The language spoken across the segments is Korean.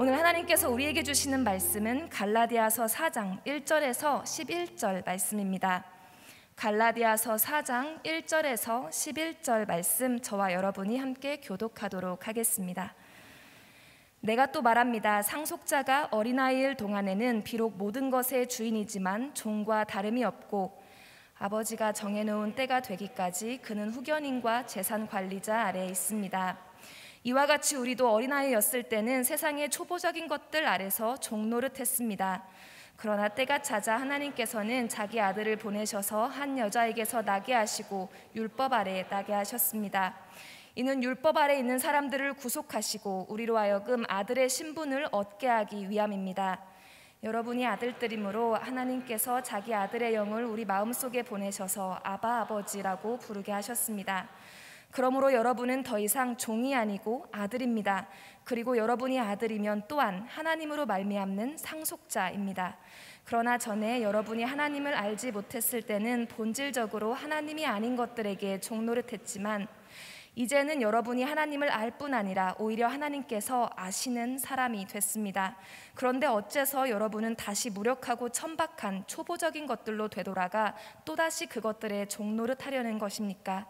오늘 하나님께서 우리에게 주시는 말씀은 갈라디아서 4장 1절에서 11절 말씀입니다. 갈라디아서 4장 1절에서 11절 말씀, 저와 여러분이 함께 교독하도록 하겠습니다. 내가 또 말합니다. 상속자가 어린아이일 동안에는 비록 모든 것의 주인이지만 종과 다름이 없고, 아버지가 정해놓은 때가 되기까지 그는 후견인과 재산 관리자 아래에 있습니다. 이와 같이 우리도 어린아이였을 때는 세상의 초보적인 것들 아래서 종노릇했습니다. 그러나 때가 차자 하나님께서는 자기 아들을 보내셔서 한 여자에게서 나게 하시고 율법 아래에 나게 하셨습니다. 이는 율법 아래에 있는 사람들을 구속하시고 우리로 하여금 아들의 신분을 얻게 하기 위함입니다. 여러분이 아들들이므로 하나님께서 자기 아들의 영을 우리 마음속에 보내셔서 아바 아버지라고 부르게 하셨습니다. 그러므로 여러분은 더 이상 종이 아니고 아들입니다. 그리고 여러분이 아들이면 또한 하나님으로 말미암는 상속자입니다. 그러나 전에 여러분이 하나님을 알지 못했을 때는 본질적으로 하나님이 아닌 것들에게 종노릇했지만, 이제는 여러분이 하나님을 알 뿐 아니라 오히려 하나님께서 아시는 사람이 됐습니다. 그런데 어째서 여러분은 다시 무력하고 천박한 초보적인 것들로 되돌아가 또다시 그것들에 종노릇하려는 것입니까?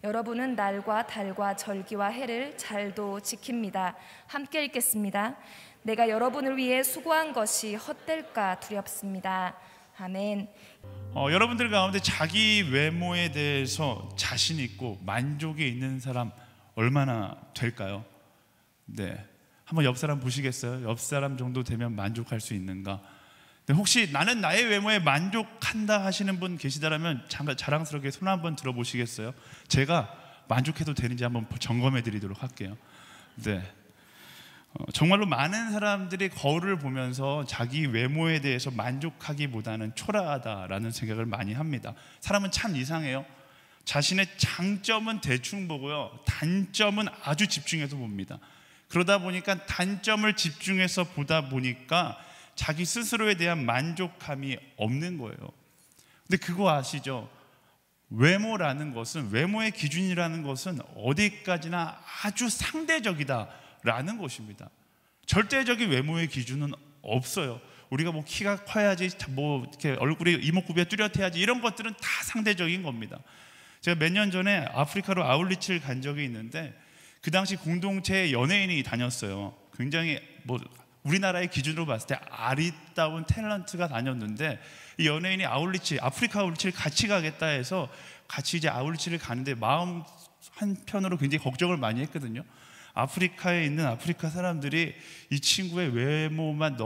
여러분은 날과 달과 절기와 해를 잘도 지킵니다. 함께 읽겠습니다. 내가 여러분을 위해 수고한 것이 헛될까 두렵습니다. 아멘. 여러분들 가운데 자기 외모에 대해서 자신 있고 만족이 있는 사람 얼마나 될까요? 네, 한번 옆 사람 보시겠어요? 옆 사람 정도 되면 만족할 수 있는가? 네, 혹시 나는 나의 외모에 만족한다 하시는 분 계시다라면 자랑스럽게 손 한번 들어보시겠어요? 제가 만족해도 되는지 한번 점검해 드리도록 할게요. 네. 정말로 많은 사람들이 거울을 보면서 자기 외모에 대해서 만족하기보다는 초라하다라는 생각을 많이 합니다. 사람은 참 이상해요. 자신의 장점은 대충 보고요, 단점은 아주 집중해서 봅니다. 그러다 보니까 단점을 집중해서 보다 보니까 자기 스스로에 대한 만족감이 없는 거예요. 근데 그거 아시죠? 외모라는 것은, 외모의 기준이라는 것은 어디까지나 아주 상대적이다라는 것입니다. 절대적인 외모의 기준은 없어요. 우리가 뭐 키가 커야지, 뭐 이렇게 얼굴이 이목구비가 뚜렷해야지, 이런 것들은 다 상대적인 겁니다. 제가 몇 년 전에 아프리카로 아울리치를 간 적이 있는데, 그 당시 공동체에 연예인이 다녔어요. 굉장히 뭐 우리나라의 기준으로 봤을 때 아리따운 탤런트가 다녔는데, 이 연예인이 아프리카 아울리치를 같이 가겠다 해서 같이 이제 아울리치를 가는데 마음 한편으로 굉장히 걱정을 많이 했거든요. 아프리카에 있는 아프리카 사람들이 이 친구의 외모만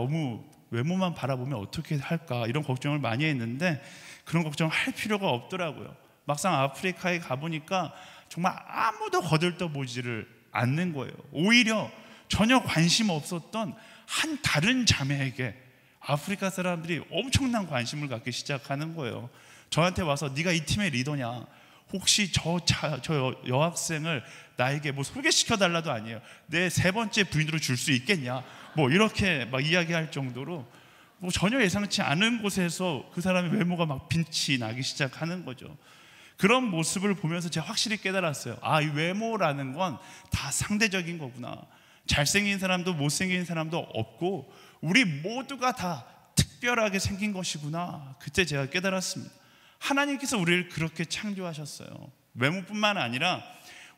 바라보면 어떻게 할까, 이런 걱정을 많이 했는데 그런 걱정을 할 필요가 없더라고요. 막상 아프리카에 가보니까 정말 아무도 거들떠보지를 않는 거예요. 오히려 전혀 관심 없었던 한 다른 자매에게 아프리카 사람들이 엄청난 관심을 갖기 시작하는 거예요. 저한테 와서 네가 이 팀의 리더냐, 혹시 저 여학생을 나에게 뭐 소개시켜 달라도 아니에요, 내 세 번째 부인으로 줄 수 있겠냐, 뭐 이렇게 막 이야기할 정도로 뭐 전혀 예상치 않은 곳에서 그 사람의 외모가 막 빛이 나기 시작하는 거죠. 그런 모습을 보면서 제가 확실히 깨달았어요. 이 외모라는 건 다 상대적인 거구나. 잘생긴 사람도 못생긴 사람도 없고 우리 모두가 다 특별하게 생긴 것이구나. 그때 제가 깨달았습니다. 하나님께서 우리를 그렇게 창조하셨어요. 외모뿐만 아니라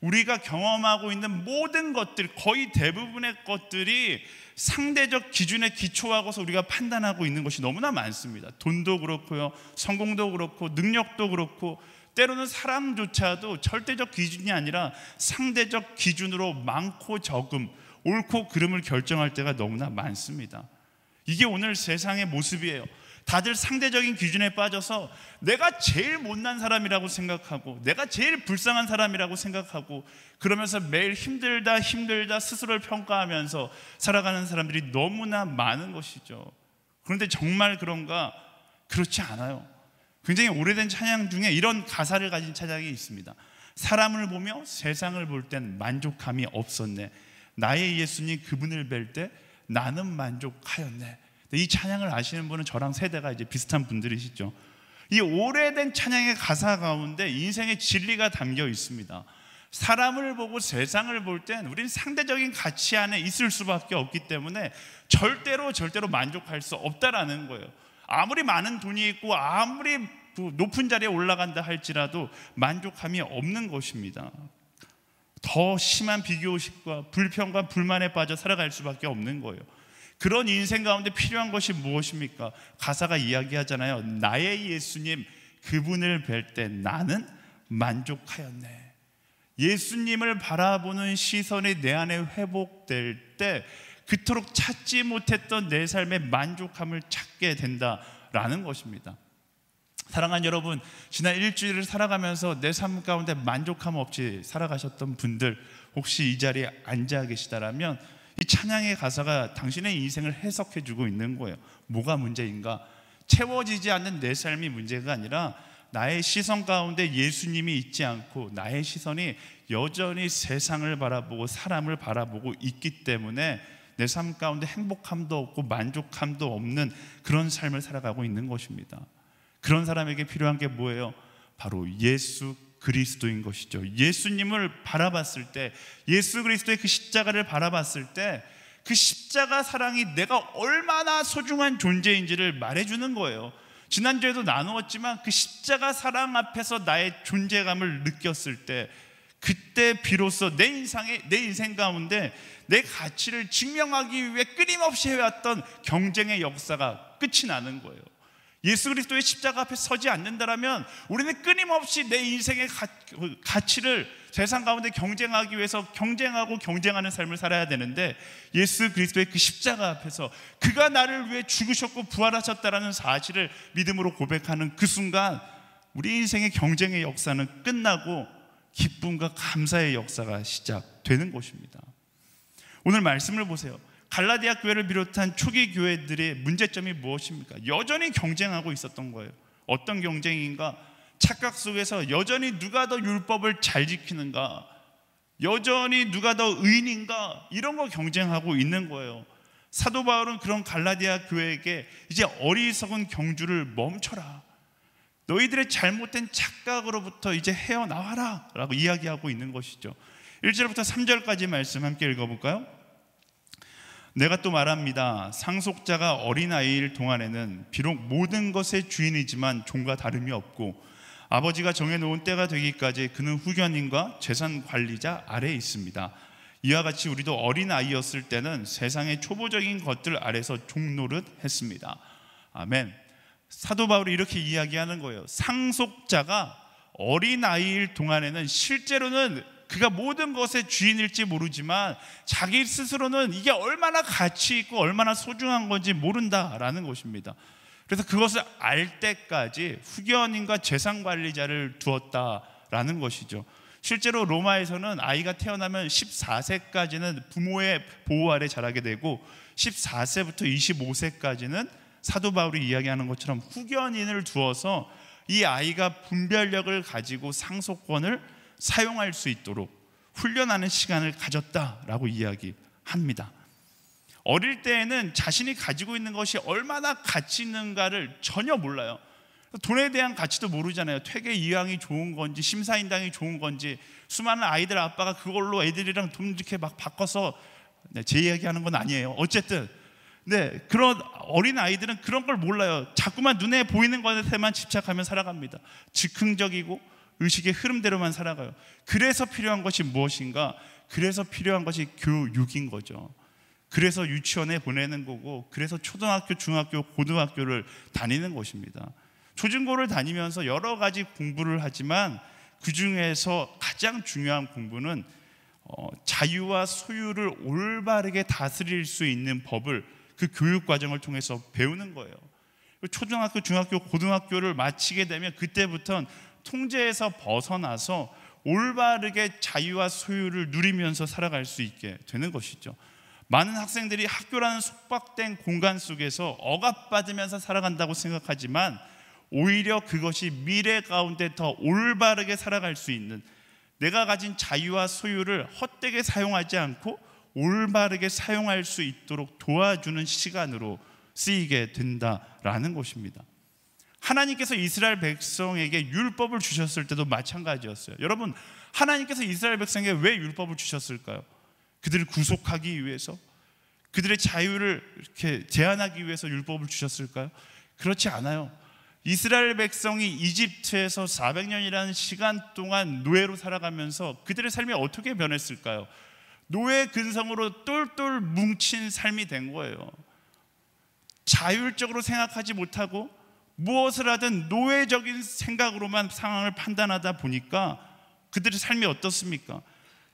우리가 경험하고 있는 모든 것들, 거의 대부분의 것들이 상대적 기준에 기초하고서 우리가 판단하고 있는 것이 너무나 많습니다. 돈도 그렇고요, 성공도 그렇고, 능력도 그렇고, 때로는 사람조차도 절대적 기준이 아니라 상대적 기준으로 많고 적음, 옳고 그름을 결정할 때가 너무나 많습니다. 이게 오늘 세상의 모습이에요. 다들 상대적인 기준에 빠져서 내가 제일 못난 사람이라고 생각하고, 내가 제일 불쌍한 사람이라고 생각하고, 그러면서 매일 힘들다 스스로를 평가하면서 살아가는 사람들이 너무나 많은 것이죠. 그런데 정말 그런가? 그렇지 않아요. 굉장히 오래된 찬양 중에 이런 가사를 가진 찬양이 있습니다. 사람을 보며 세상을 볼 땐 만족함이 없었네, 나의 예수님 그분을 뵐 때 나는 만족하였네. 이 찬양을 아시는 분은 저랑 세대가 이제 비슷한 분들이시죠. 이 오래된 찬양의 가사 가운데 인생의 진리가 담겨 있습니다. 사람을 보고 세상을 볼 땐 우린 상대적인 가치 안에 있을 수밖에 없기 때문에 절대로 만족할 수 없다라는 거예요. 아무리 많은 돈이 있고 아무리 높은 자리에 올라간다 할지라도 만족함이 없는 것입니다. 더 심한 비교의식과 불평과 불만에 빠져 살아갈 수밖에 없는 거예요. 그런 인생 가운데 필요한 것이 무엇입니까? 가사가 이야기하잖아요. 나의 예수님, 그분을 뵐 때 나는 만족하였네. 예수님을 바라보는 시선이 내 안에 회복될 때 그토록 찾지 못했던 내 삶의 만족함을 찾게 된다라는 것입니다. 사랑하는 여러분, 지난 일주일을 살아가면서 내 삶 가운데 만족함 없이 살아가셨던 분들, 혹시 이 자리에 앉아 계시다라면 이 찬양의 가사가 당신의 인생을 해석해 주고 있는 거예요. 뭐가 문제인가? 채워지지 않는 내 삶이 문제가 아니라 나의 시선 가운데 예수님이 있지 않고 나의 시선이 여전히 세상을 바라보고 사람을 바라보고 있기 때문에 내 삶 가운데 행복함도 없고 만족함도 없는 그런 삶을 살아가고 있는 것입니다. 그런 사람에게 필요한 게 뭐예요? 바로 예수 그리스도인 것이죠. 예수님을 바라봤을 때, 예수 그리스도의 그 십자가를 바라봤을 때 그 십자가 사랑이 내가 얼마나 소중한 존재인지를 말해주는 거예요. 지난주에도 나누었지만 그 십자가 사랑 앞에서 나의 존재감을 느꼈을 때, 그때 비로소 내 인생 가운데 내 가치를 증명하기 위해 끊임없이 해왔던 경쟁의 역사가 끝이 나는 거예요. 예수 그리스도의 십자가 앞에 서지 않는다면 우리는 끊임없이 내 인생의 가치를 세상 가운데 경쟁하기 위해서 경쟁하는 삶을 살아야 되는데, 예수 그리스도의 그 십자가 앞에서 그가 나를 위해 죽으셨고 부활하셨다라는 사실을 믿음으로 고백하는 그 순간 우리 인생의 경쟁의 역사는 끝나고 기쁨과 감사의 역사가 시작되는 것입니다. 오늘 말씀을 보세요. 갈라디아 교회를 비롯한 초기 교회들의 문제점이 무엇입니까? 여전히 경쟁하고 있었던 거예요. 어떤 경쟁인가? 착각 속에서 여전히 누가 더 율법을 잘 지키는가, 여전히 누가 더 의인인가, 이런 거 경쟁하고 있는 거예요. 사도 바울은 그런 갈라디아 교회에게 이제 어리석은 경주를 멈춰라, 너희들의 잘못된 착각으로부터 이제 헤어나와라 라고 이야기하고 있는 것이죠. 1절부터 3절까지 말씀 함께 읽어볼까요? 내가 또 말합니다. 상속자가 어린아이일 동안에는 비록 모든 것의 주인이지만 종과 다름이 없고 아버지가 정해놓은 때가 되기까지 그는 후견인과 재산 관리자 아래에 있습니다. 이와 같이 우리도 어린아이였을 때는 세상의 초보적인 것들 아래서 종노릇 했습니다. 아멘. 사도 바울이 이렇게 이야기하는 거예요. 상속자가 어린아이일 동안에는 실제로는 그가 모든 것의 주인일지 모르지만 자기 스스로는 이게 얼마나 가치 있고 얼마나 소중한 건지 모른다라는 것입니다. 그래서 그것을 알 때까지 후견인과 재산관리자를 두었다라는 것이죠. 실제로 로마에서는 아이가 태어나면 14세까지는 부모의 보호 아래 자라게 되고 14세부터 25세까지는 사도 바울이 이야기하는 것처럼 후견인을 두어서 이 아이가 분별력을 가지고 상속권을 사용할 수 있도록 훈련하는 시간을 가졌다라고 이야기합니다. 어릴 때에는 자신이 가지고 있는 것이 얼마나 가치 있는가를 전혀 몰라요. 돈에 대한 가치도 모르잖아요. 퇴계 이황이 좋은 건지 심사인당이 좋은 건지. 수많은 아이들 아빠가 그걸로 애들이랑 돈 이렇게 막 바꿔서, 제 이야기하는 건 아니에요. 어쨌든 그런 어린 아이들은 그런 걸 몰라요. 자꾸만 눈에 보이는 것에만 집착하며 살아갑니다. 즉흥적이고 의식의 흐름대로만 살아가요. 그래서 필요한 것이 무엇인가? 그래서 필요한 것이 교육인 거죠. 그래서 유치원에 보내는 거고, 그래서 초등학교, 중학교, 고등학교를 다니는 것입니다. 초중고를 다니면서 여러 가지 공부를 하지만 그 중에서 가장 중요한 공부는 자유와 소유를 올바르게 다스릴 수 있는 법을 그 교육 과정을 통해서 배우는 거예요. 초등학교, 중학교, 고등학교를 마치게 되면 그때부터는 통제에서 벗어나서 올바르게 자유와 소유를 누리면서 살아갈 수 있게 되는 것이죠. 많은 학생들이 학교라는 속박된 공간 속에서 억압받으면서 살아간다고 생각하지만 오히려 그것이 미래 가운데 더 올바르게 살아갈 수 있는, 내가 가진 자유와 소유를 헛되게 사용하지 않고 올바르게 사용할 수 있도록 도와주는 시간으로 쓰이게 된다라는 것입니다. 하나님께서 이스라엘 백성에게 율법을 주셨을 때도 마찬가지였어요. 여러분, 하나님께서 이스라엘 백성에게 왜 율법을 주셨을까요? 그들을 구속하기 위해서, 그들의 자유를 이렇게 제한하기 위해서 율법을 주셨을까요? 그렇지 않아요. 이스라엘 백성이 이집트에서 400년이라는 시간 동안 노예로 살아가면서 그들의 삶이 어떻게 변했을까요? 노예 근성으로 똘똘 뭉친 삶이 된 거예요. 자율적으로 생각하지 못하고 무엇을 하든 노예적인 생각으로만 상황을 판단하다 보니까 그들의 삶이 어떻습니까?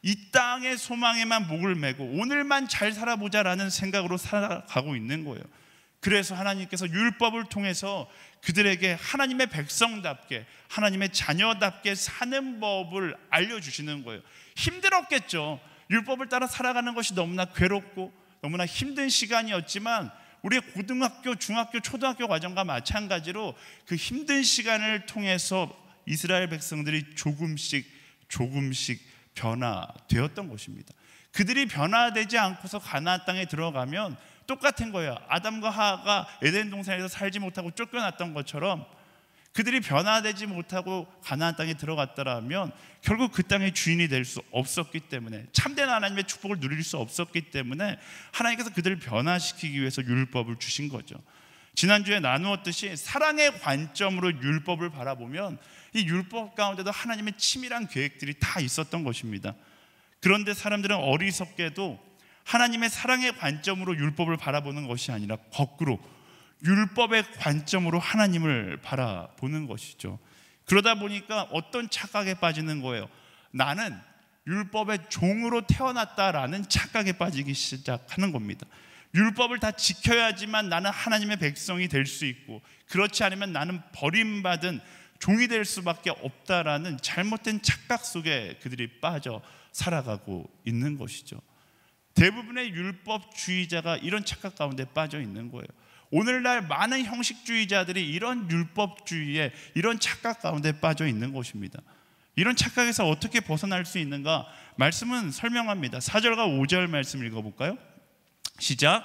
이 땅의 소망에만 목을 메고 오늘만 잘 살아보자라는 생각으로 살아가고 있는 거예요. 그래서 하나님께서 율법을 통해서 그들에게 하나님의 백성답게, 하나님의 자녀답게 사는 법을 알려주시는 거예요. 힘들었겠죠. 율법을 따라 살아가는 것이 너무나 괴롭고 너무나 힘든 시간이었지만 우리의 고등학교, 중학교, 초등학교 과정과 마찬가지로 그 힘든 시간을 통해서 이스라엘 백성들이 조금씩 변화되었던 것입니다. 그들이 변화되지 않고서 가나안 땅에 들어가면 똑같은 거예요. 아담과 하와가 에덴 동산에서 살지 못하고 쫓겨났던 것처럼 그들이 변화되지 못하고 가나안 땅에 들어갔더라면 결국 그 땅의 주인이 될 수 없었기 때문에, 참된 하나님의 축복을 누릴 수 없었기 때문에 하나님께서 그들을 변화시키기 위해서 율법을 주신 거죠. 지난주에 나누었듯이 사랑의 관점으로 율법을 바라보면 이 율법 가운데도 하나님의 치밀한 계획들이 다 있었던 것입니다. 그런데 사람들은 어리석게도 하나님의 사랑의 관점으로 율법을 바라보는 것이 아니라 거꾸로 율법의 관점으로 하나님을 바라보는 것이죠. 그러다 보니까 어떤 착각에 빠지는 거예요. 나는 율법의 종으로 태어났다라는 착각에 빠지기 시작하는 겁니다. 율법을 다 지켜야지만 나는 하나님의 백성이 될 수 있고, 그렇지 않으면 나는 버림받은 종이 될 수밖에 없다라는 잘못된 착각 속에 그들이 빠져 살아가고 있는 것이죠. 대부분의 율법주의자가 이런 착각 가운데 빠져 있는 거예요. 오늘날 많은 형식주의자들이 이런 율법주의에, 이런 착각 가운데 빠져 있는 것입니다. 이런 착각에서 어떻게 벗어날 수 있는가? 말씀은 설명합니다. 4절과 5절 말씀 읽어볼까요? 시작.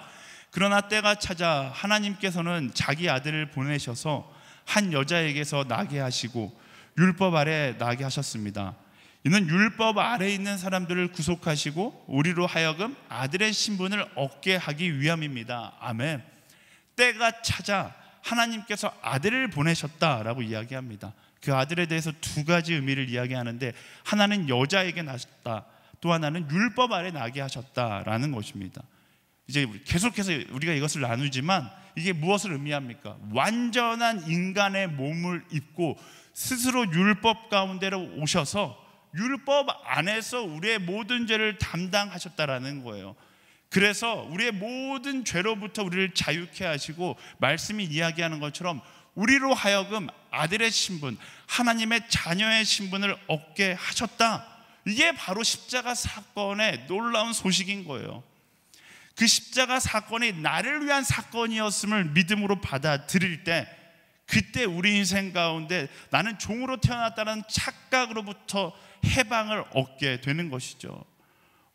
그러나 때가 찾아 하나님께서는 자기 아들을 보내셔서 한 여자에게서 나게 하시고 율법 아래 나게 하셨습니다. 이는 율법 아래 있는 사람들을 구속하시고 우리로 하여금 아들의 신분을 얻게 하기 위함입니다. 아멘. 때가 찾아 하나님께서 아들을 보내셨다라고 이야기합니다. 그 아들에 대해서 두 가지 의미를 이야기하는데, 하나는 여자에게 나셨다, 또 하나는 율법 아래 나게 하셨다라는 것입니다. 이제 계속해서 우리가 이것을 나누지만 이게 무엇을 의미합니까? 완전한 인간의 몸을 입고 스스로 율법 가운데로 오셔서 율법 안에서 우리의 모든 죄를 담당하셨다라는 거예요. 그래서 우리의 모든 죄로부터 우리를 자유케 하시고, 말씀이 이야기하는 것처럼 우리로 하여금 아들의 신분, 하나님의 자녀의 신분을 얻게 하셨다. 이게 바로 십자가 사건의 놀라운 소식인 거예요. 그 십자가 사건이 나를 위한 사건이었음을 믿음으로 받아들일 때, 그때 우리 인생 가운데 나는 종으로 태어났다는 착각으로부터 해방을 얻게 되는 것이죠.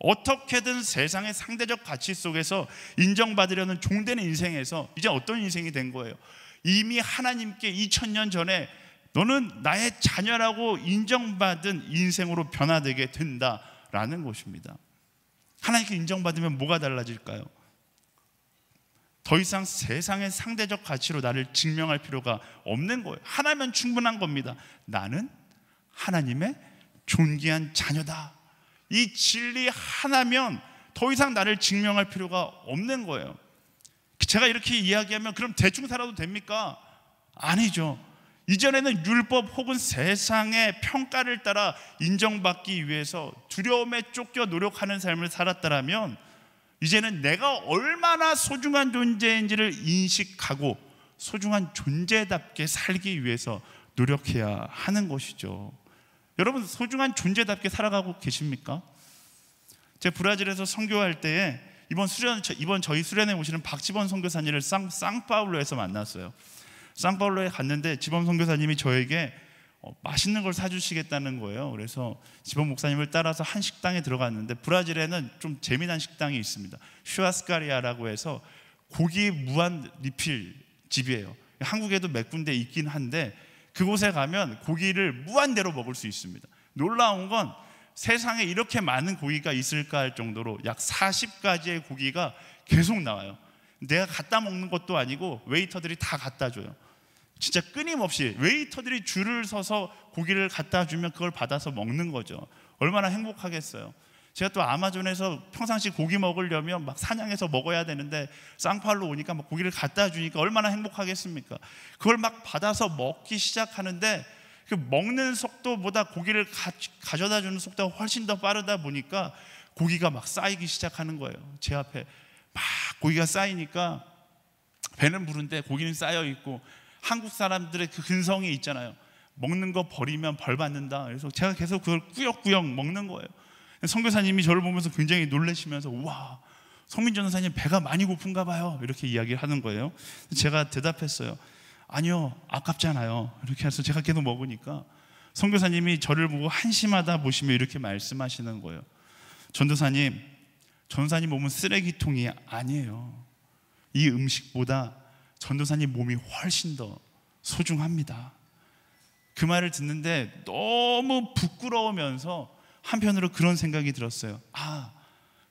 어떻게든 세상의 상대적 가치 속에서 인정받으려는 종되는 인생에서 이제 어떤 인생이 된 거예요? 이미 하나님께 2000년 전에 너는 나의 자녀라고 인정받은 인생으로 변화되게 된다라는 것입니다. 하나님께 인정받으면 뭐가 달라질까요? 더 이상 세상의 상대적 가치로 나를 증명할 필요가 없는 거예요. 하나면 충분한 겁니다. 나는 하나님의 존귀한 자녀다. 이 진리 하나면 더 이상 나를 증명할 필요가 없는 거예요. 제가 이렇게 이야기하면 그럼 대충 살아도 됩니까? 아니죠. 이전에는 율법 혹은 세상의 평가를 따라 인정받기 위해서 두려움에 쫓겨 노력하는 삶을 살았다면, 이제는 내가 얼마나 소중한 존재인지를 인식하고 소중한 존재답게 살기 위해서 노력해야 하는 것이죠. 여러분, 소중한 존재답게 살아가고 계십니까? 제가 브라질에서 선교할 때에 이번 저희 수련회 오시는 박지범 선교사님을 상파울로에서 만났어요. 상파울로에 갔는데 지범 선교사님이 저에게 맛있는 걸 사주시겠다는 거예요. 그래서 지범 목사님을 따라서 한 식당에 들어갔는데, 브라질에는 좀 재미난 식당이 있습니다. 슈아스카리아라고 해서 고기 무한 리필 집이에요. 한국에도 몇 군데 있긴 한데 그곳에 가면 고기를 무한대로 먹을 수 있습니다. 놀라운 건 세상에 이렇게 많은 고기가 있을까 할 정도로 약 40가지의 고기가 계속 나와요. 내가 갖다 먹는 것도 아니고 웨이터들이 다 갖다 줘요. 진짜 끊임없이 웨이터들이 줄을 서서 고기를 갖다 주면 그걸 받아서 먹는 거죠. 얼마나 행복하겠어요. 제가 또 아마존에서 평상시 고기 먹으려면 막 사냥해서 먹어야 되는데 쌍팔로 오니까 막 고기를 갖다 주니까 얼마나 행복하겠습니까? 그걸 막 받아서 먹기 시작하는데 그 먹는 속도보다 고기를 가져다 주는 속도가 훨씬 더 빠르다 보니까 고기가 막 쌓이기 시작하는 거예요. 제 앞에 막 고기가 쌓이니까 배는 부른데 고기는 쌓여 있고, 한국 사람들의 그 근성이 있잖아요. 먹는 거 버리면 벌 받는다. 그래서 제가 계속 그걸 꾸역꾸역 먹는 거예요. 선교사님이 저를 보면서 굉장히 놀라시면서 우와, 성민 전도사님 배가 많이 고픈가 봐요, 이렇게 이야기를 하는 거예요. 제가 대답했어요. 아니요, 아깝잖아요. 이렇게 해서 제가 계속 먹으니까 선교사님이 저를 보고 한심하다 보시며 이렇게 말씀하시는 거예요. 전도사님 몸은 쓰레기통이 아니에요. 이 음식보다 전도사님 몸이 훨씬 더 소중합니다. 그 말을 듣는데 너무 부끄러우면서 한편으로 그런 생각이 들었어요. 아,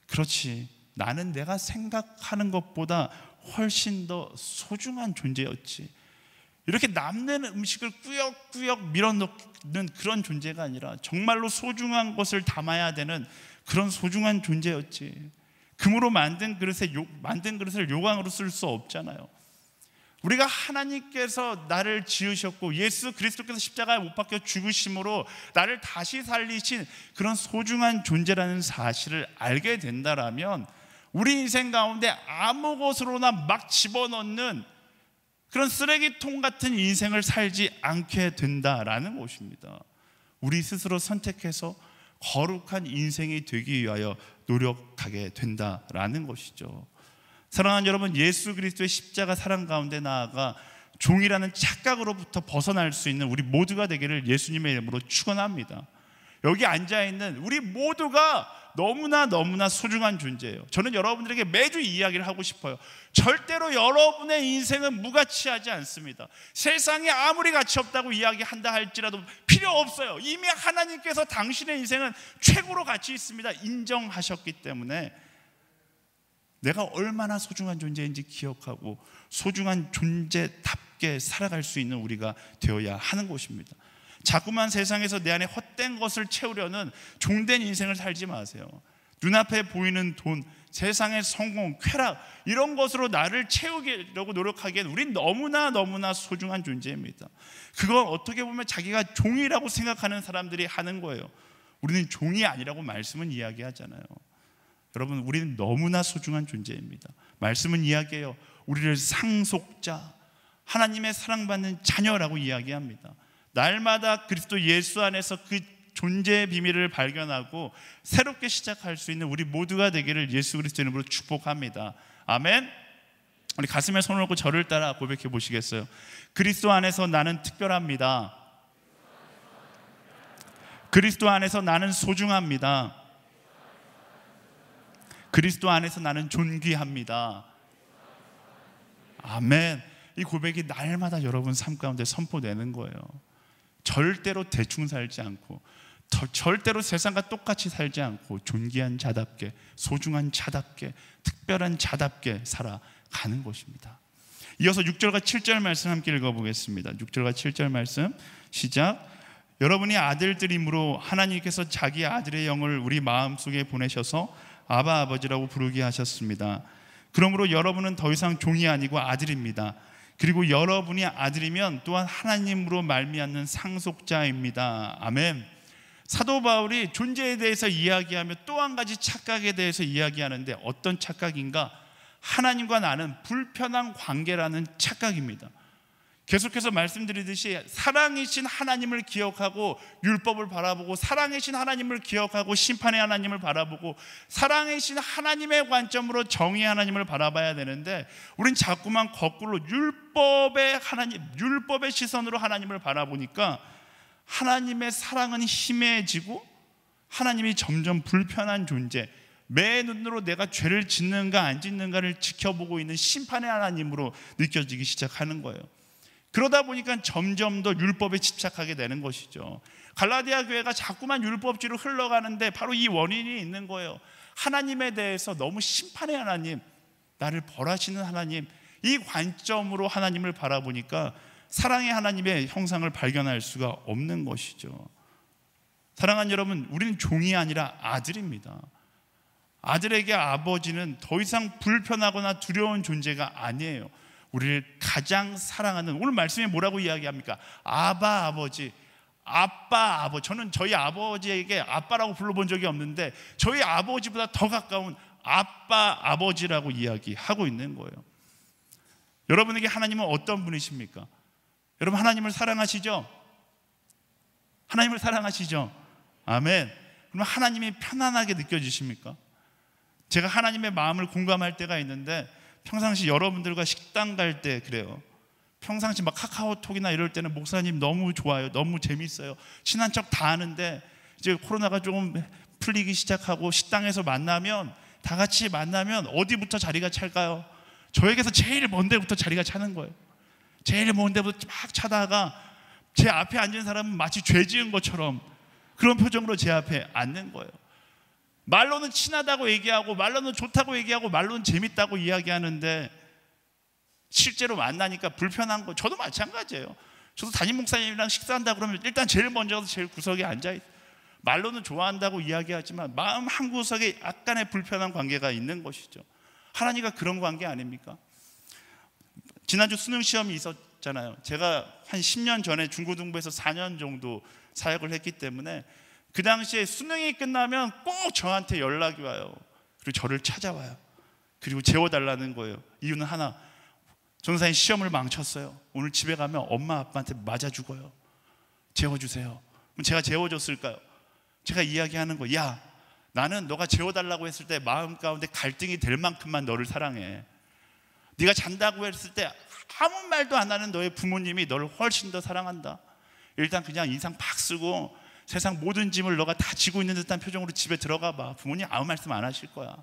그렇지, 나는 내가 생각하는 것보다 훨씬 더 소중한 존재였지. 이렇게 남는 음식을 꾸역꾸역 밀어넣는 그런 존재가 아니라 정말로 소중한 것을 담아야 되는 그런 소중한 존재였지. 금으로 만든 그릇을 요강으로 쓸 수 없잖아요. 우리가 하나님께서 나를 지으셨고 예수 그리스도께서 십자가에 못 박혀 죽으심으로 나를 다시 살리신 그런 소중한 존재라는 사실을 알게 된다라면 우리 인생 가운데 아무 것으로나 막 집어넣는 그런 쓰레기통 같은 인생을 살지 않게 된다라는 것입니다. 우리 스스로 선택해서 거룩한 인생이 되기 위하여 노력하게 된다라는 것이죠. 사랑하는 여러분, 예수 그리스도의 십자가 사랑 가운데 나아가 종이라는 착각으로부터 벗어날 수 있는 우리 모두가 되기를 예수님의 이름으로 축원합니다. 여기 앉아있는 우리 모두가 너무나 소중한 존재예요. 저는 여러분들에게 매주 이야기를 하고 싶어요. 절대로 여러분의 인생은 무가치하지 않습니다. 세상에 아무리 가치 없다고 이야기한다 할지라도 필요 없어요. 이미 하나님께서 당신의 인생은 최고로 가치 있습니다 인정하셨기 때문에 내가 얼마나 소중한 존재인지 기억하고 소중한 존재답게 살아갈 수 있는 우리가 되어야 하는 것입니다. 자꾸만 세상에서 내 안에 헛된 것을 채우려는 종된 인생을 살지 마세요. 눈앞에 보이는 돈, 세상의 성공, 쾌락, 이런 것으로 나를 채우려고 노력하기엔 우린 너무나 소중한 존재입니다. 그건 어떻게 보면 자기가 종이라고 생각하는 사람들이 하는 거예요. 우리는 종이 아니라고 말씀은 이야기하잖아요. 여러분, 우리는 너무나 소중한 존재입니다. 말씀은 이야기해요. 우리를 상속자, 하나님의 사랑받는 자녀라고 이야기합니다. 날마다 그리스도 예수 안에서 그 존재의 비밀을 발견하고 새롭게 시작할 수 있는 우리 모두가 되기를 예수 그리스도 이름으로 축복합니다. 아멘. 우리 가슴에 손을 얹고 저를 따라 고백해 보시겠어요? 그리스도 안에서 나는 특별합니다. 그리스도 안에서 나는 소중합니다. 그리스도 안에서 나는 존귀합니다. 아멘. 이 고백이 날마다 여러분 삶 가운데 선포되는 거예요. 절대로 대충 살지 않고 절대로 세상과 똑같이 살지 않고 존귀한 자답게, 소중한 자답게, 특별한 자답게 살아가는 것입니다. 이어서 6절과 7절 말씀 함께 읽어보겠습니다. 6절과 7절 말씀 시작. 여러분이 아들들이므로 하나님께서 자기 아들의 영을 우리 마음속에 보내셔서 아바 아버지라고 부르게 하셨습니다. 그러므로 여러분은 더 이상 종이 아니고 아들입니다. 그리고 여러분이 아들이면 또한 하나님으로 말미암는 상속자입니다. 아멘. 사도 바울이 존재에 대해서 이야기하며 또 한 가지 착각에 대해서 이야기하는데 어떤 착각인가? 하나님과 나는 불편한 관계라는 착각입니다. 계속해서 말씀드리듯이 사랑이신 하나님을 기억하고 율법을 바라보고 사랑이신 하나님을 기억하고 심판의 하나님을 바라보고 사랑이신 하나님의 관점으로 정의의 하나님을 바라봐야 되는데 우린 자꾸만 거꾸로 율법의 시선으로 하나님을 바라보니까 하나님의 사랑은 희미해지고 하나님이 점점 불편한 존재, 매 눈으로 내가 죄를 짓는가 안 짓는가를 지켜보고 있는 심판의 하나님으로 느껴지기 시작하는 거예요. 그러다 보니까 점점 더 율법에 집착하게 되는 것이죠. 갈라디아 교회가 자꾸만 율법주의로 흘러가는데 바로 이 원인이 있는 거예요. 하나님에 대해서 너무 심판의 하나님, 나를 벌하시는 하나님, 이 관점으로 하나님을 바라보니까 사랑의 하나님의 형상을 발견할 수가 없는 것이죠. 사랑하는 여러분, 우리는 종이 아니라 아들입니다. 아들에게 아버지는 더 이상 불편하거나 두려운 존재가 아니에요. 우리를 가장 사랑하는, 오늘 말씀에 뭐라고 이야기합니까? 아바 아버지, 아빠 아버지. 저는 저희 아버지에게 아빠라고 불러본 적이 없는데 저희 아버지보다 더 가까운 아빠 아버지라고 이야기하고 있는 거예요. 여러분에게 하나님은 어떤 분이십니까? 여러분 하나님을 사랑하시죠? 하나님을 사랑하시죠? 아멘. 그럼 하나님이 편안하게 느껴지십니까? 제가 하나님의 마음을 공감할 때가 있는데 평상시 여러분들과 식당 갈 때 그래요. 평상시 막 카카오톡이나 이럴 때는 목사님 너무 좋아요, 너무 재밌어요, 친한 척 다 하는데 이제 코로나가 조금 풀리기 시작하고 식당에서 만나면, 다 같이 만나면 어디부터 자리가 찰까요? 저에게서 제일 먼 데부터 자리가 차는 거예요. 제일 먼 데부터 막 차다가 제 앞에 앉은 사람은 마치 죄 지은 것처럼 그런 표정으로 제 앞에 앉는 거예요. 말로는 친하다고 얘기하고, 말로는 좋다고 얘기하고, 말로는 재밌다고 이야기하는데 실제로 만나니까 불편한 거. 저도 마찬가지예요. 저도 담임 목사님이랑 식사한다 그러면 일단 제일 먼저 가서 제일 구석에 앉아있어요. 말로는 좋아한다고 이야기하지만 마음 한 구석에 약간의 불편한 관계가 있는 것이죠. 하나님과 그런 관계 아닙니까? 지난주 수능 시험이 있었잖아요. 제가 한 10년 전에 중고등부에서 4년 정도 사역을 했기 때문에 그 당시에 수능이 끝나면 꼭 저한테 연락이 와요. 그리고 저를 찾아와요. 그리고 재워달라는 거예요. 이유는 하나, 전도사님 시험을 망쳤어요. 오늘 집에 가면 엄마 아빠한테 맞아 죽어요. 재워주세요. 그럼 제가 재워줬을까요? 제가 이야기하는 거, 야, 나는 너가 재워달라고 했을 때 마음 가운데 갈등이 될 만큼만 너를 사랑해. 네가 잔다고 했을 때 아무 말도 안 하는 너의 부모님이 너를 훨씬 더 사랑한다. 일단 그냥 인상 팍 쓰고 세상 모든 짐을 너가 다 지고 있는 듯한 표정으로 집에 들어가 봐. 부모님 아무 말씀 안 하실 거야.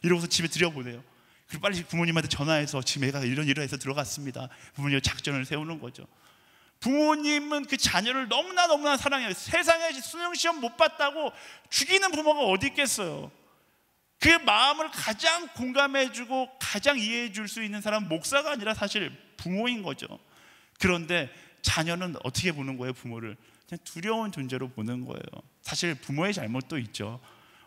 이러고서 집에 들여보내요. 그리고 빨리 부모님한테 전화해서 지금 애가 이런 일을 해서 들어갔습니다. 부모님 작전을 세우는 거죠. 부모님은 그 자녀를 너무나 사랑해요. 세상에 수능시험 못 봤다고 죽이는 부모가 어디 있겠어요. 그 마음을 가장 공감해주고 가장 이해해 줄 수 있는 사람은 목사가 아니라 사실 부모인 거죠. 그런데 자녀는 어떻게 보는 거예요? 부모를 그냥 두려운 존재로 보는 거예요. 사실 부모의 잘못도 있죠.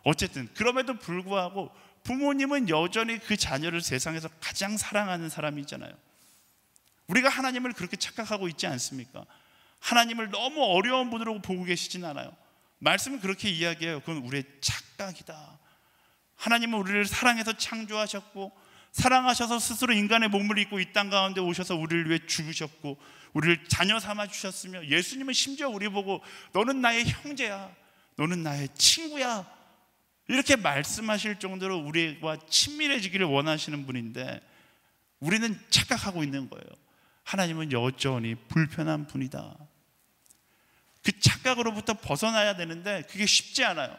어쨌든 그럼에도 불구하고 부모님은 여전히 그 자녀를 세상에서 가장 사랑하는 사람이잖아요. 우리가 하나님을 그렇게 착각하고 있지 않습니까? 하나님을 너무 어려운 분으로 보고 계시진 않아요. 말씀은 그렇게 이야기해요. 그건 우리의 착각이다. 하나님은 우리를 사랑해서 창조하셨고, 사랑하셔서 스스로 인간의 몸을 입고 이 땅 가운데 오셔서 우리를 위해 죽으셨고, 우리를 자녀 삼아 주셨으며, 예수님은 심지어 우리 보고 너는 나의 형제야, 너는 나의 친구야, 이렇게 말씀하실 정도로 우리와 친밀해지기를 원하시는 분인데 우리는 착각하고 있는 거예요. 하나님은 여전히 불편한 분이다. 그 착각으로부터 벗어나야 되는데 그게 쉽지 않아요.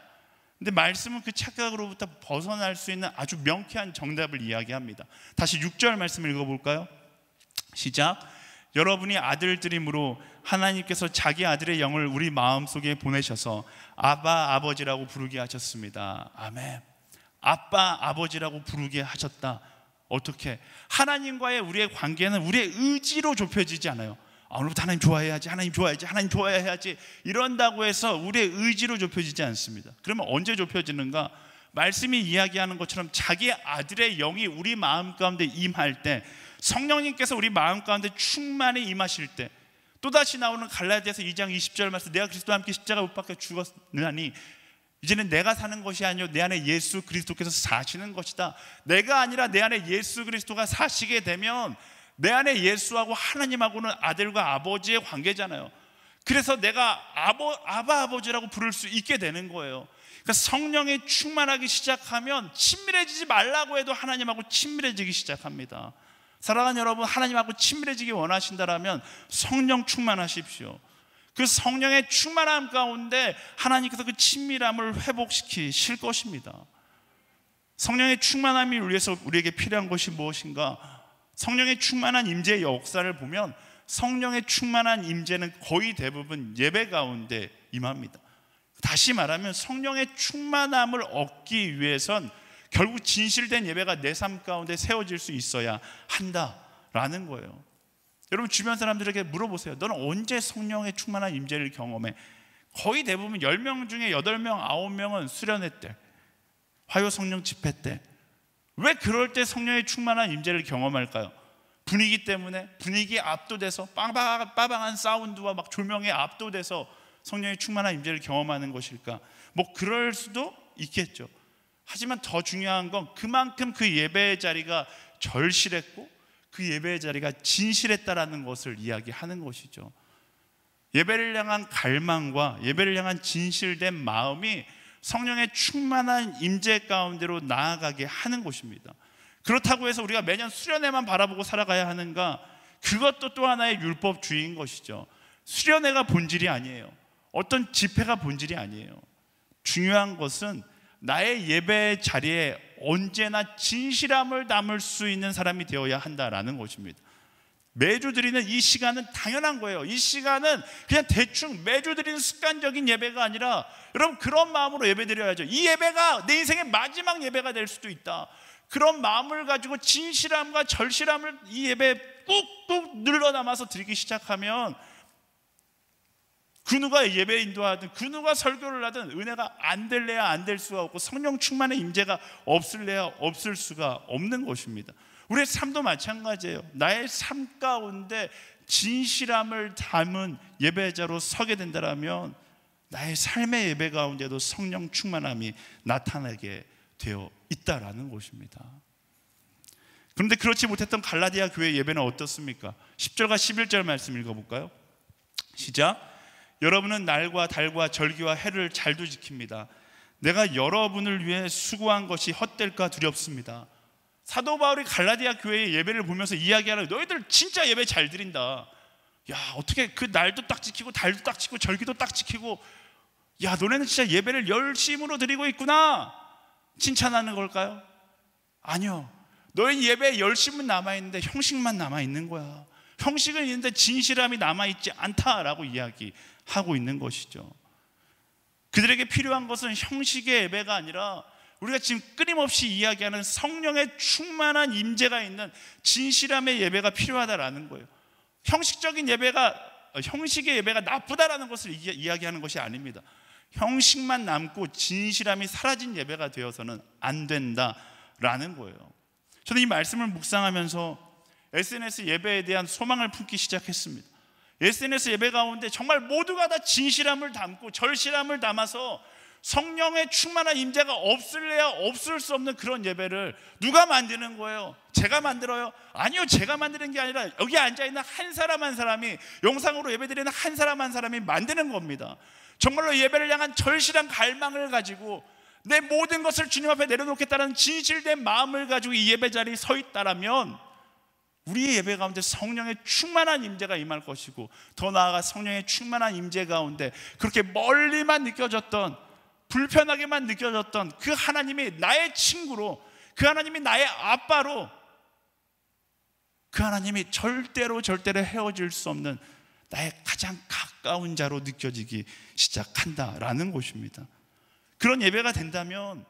근데 말씀은 그 착각으로부터 벗어날 수 있는 아주 명쾌한 정답을 이야기합니다. 다시 6절 말씀을 읽어볼까요? 시작. 여러분이 아들들이므로 하나님께서 자기 아들의 영을 우리 마음속에 보내셔서 아바 아버지라고 부르게 하셨습니다. 아멘. 아빠 아버지라고 부르게 하셨다. 어떻게? 하나님과의 우리의 관계는 우리의 의지로 좁혀지지 않아요. 오늘부터 하나님 좋아해야지, 하나님 좋아해야지, 하나님 좋아해야지 이런다고 해서 우리의 의지로 좁혀지지 않습니다. 그러면 언제 좁혀지는가? 말씀이 이야기하는 것처럼 자기 아들의 영이 우리 마음 가운데 임할 때, 성령님께서 우리 마음 가운데 충만히 임하실 때, 또다시 나오는 갈라디아서 2장 20절 말씀, 내가 그리스도와 함께 십자가 못 박혀 죽었느니 이제는 내가 사는 것이 아니요 내 안에 예수 그리스도께서 사시는 것이다. 내가 아니라 내 안에 예수 그리스도가 사시게 되면 내 안에 예수하고 하나님하고는 아들과 아버지의 관계잖아요. 그래서 내가 아바 아버지라고 부를 수 있게 되는 거예요. 그러니까 성령이 충만하기 시작하면 친밀해지지 말라고 해도 하나님하고 친밀해지기 시작합니다. 사랑하는 여러분, 하나님하고 친밀해지기 원하신다면 성령 충만하십시오. 그 성령의 충만함 가운데 하나님께서 그 친밀함을 회복시키실 것입니다. 성령의 충만함이 위해서 우리에게 필요한 것이 무엇인가? 성령의 충만한 임재의 역사를 보면 성령의 충만한 임재는 거의 대부분 예배 가운데 임합니다. 다시 말하면 성령의 충만함을 얻기 위해선 결국 진실된 예배가 내 삶 가운데 세워질 수 있어야 한다라는 거예요. 여러분 주변 사람들에게 물어보세요. 너는 언제 성령의 충만한 임재를 경험해? 거의 대부분 10명 중에 8명, 9명은 수련회 때, 화요 성령 집회 때. 왜 그럴 때 성령의 충만한 임재를 경험할까요? 분위기 때문에, 분위기에 압도돼서 빠방한 사운드와 막 조명에 압도돼서 성령의 충만한 임재를 경험하는 것일까? 뭐 그럴 수도 있겠죠. 하지만 더 중요한 건 그만큼 그 예배의 자리가 절실했고 그 예배의 자리가 진실했다라는 것을 이야기하는 것이죠. 예배를 향한 갈망과 예배를 향한 진실된 마음이 성령의 충만한 임재 가운데로 나아가게 하는 것입니다. 그렇다고 해서 우리가 매년 수련회만 바라보고 살아가야 하는가? 그것도 또 하나의 율법주의인 것이죠. 수련회가 본질이 아니에요. 어떤 집회가 본질이 아니에요. 중요한 것은 나의 예배 자리에 언제나 진실함을 담을 수 있는 사람이 되어야 한다라는 것입니다. 매주 드리는 이 시간은 당연한 거예요. 이 시간은 그냥 대충 매주 드리는 습관적인 예배가 아니라 여러분 그런 마음으로 예배 드려야죠. 이 예배가 내 인생의 마지막 예배가 될 수도 있다. 그런 마음을 가지고 진실함과 절실함을 이 예배에 꾹꾹 눌러 담아서 드리기 시작하면 그 누가 예배 인도하든 그 누가 설교를 하든 은혜가 안 될래야 안 될 수가 없고 성령 충만의 임재가 없을래야 없을 수가 없는 것입니다. 우리의 삶도 마찬가지예요. 나의 삶 가운데 진실함을 담은 예배자로 서게 된다면 나의 삶의 예배 가운데도 성령 충만함이 나타나게 되어 있다라는 것입니다. 그런데 그렇지 못했던 갈라디아 교회 예배는 어떻습니까? 10절과 11절 말씀 읽어볼까요? 시작. 여러분은 날과 달과 절기와 해를 잘도 지킵니다. 내가 여러분을 위해 수고한 것이 헛될까 두렵습니다. 사도 바울이 갈라디아 교회의 예배를 보면서 이야기하는 너희들 진짜 예배 잘 드린다. 야 어떻게 그 날도 딱 지키고 달도 딱 지키고 절기도 딱 지키고 야 너네는 진짜 예배를 열심으로 드리고 있구나 칭찬하는 걸까요? 아니요. 너희 예배에 열심은 남아있는데 형식만 남아있는 거야. 형식은 있는데 진실함이 남아있지 않다라고 이야기하고 있는 것이죠. 그들에게 필요한 것은 형식의 예배가 아니라 우리가 지금 끊임없이 이야기하는 성령의 충만한 임재가 있는 진실함의 예배가 필요하다라는 거예요. 형식의 예배가 나쁘다라는 것을 이야기하는 것이 아닙니다. 형식만 남고 진실함이 사라진 예배가 되어서는 안 된다라는 거예요. 저는 이 말씀을 묵상하면서 SNS 예배에 대한 소망을 품기 시작했습니다. SNS 예배 가운데 정말 모두가 다 진실함을 담고 절실함을 담아서 성령의 충만한 임재가 없을래야 없을 수 없는 그런 예배를 누가 만드는 거예요? 제가 만들어요? 아니요, 제가 만드는 게 아니라 여기 앉아있는 한 사람 한 사람이, 영상으로 예배드리는 한 사람 한 사람이 만드는 겁니다. 정말로 예배를 향한 절실한 갈망을 가지고 내 모든 것을 주님 앞에 내려놓겠다는 진실된 마음을 가지고 이 예배 자리에 서 있다라면 우리의 예배 가운데 성령의 충만한 임재가 임할 것이고, 더 나아가 성령의 충만한 임재 가운데 그렇게 멀리만 느껴졌던, 불편하게만 느껴졌던 그 하나님이 나의 친구로, 그 하나님이 나의 아빠로, 그 하나님이 절대로 헤어질 수 없는 나의 가장 가까운 자로 느껴지기 시작한다라는 것입니다. 그런 예배가 된다면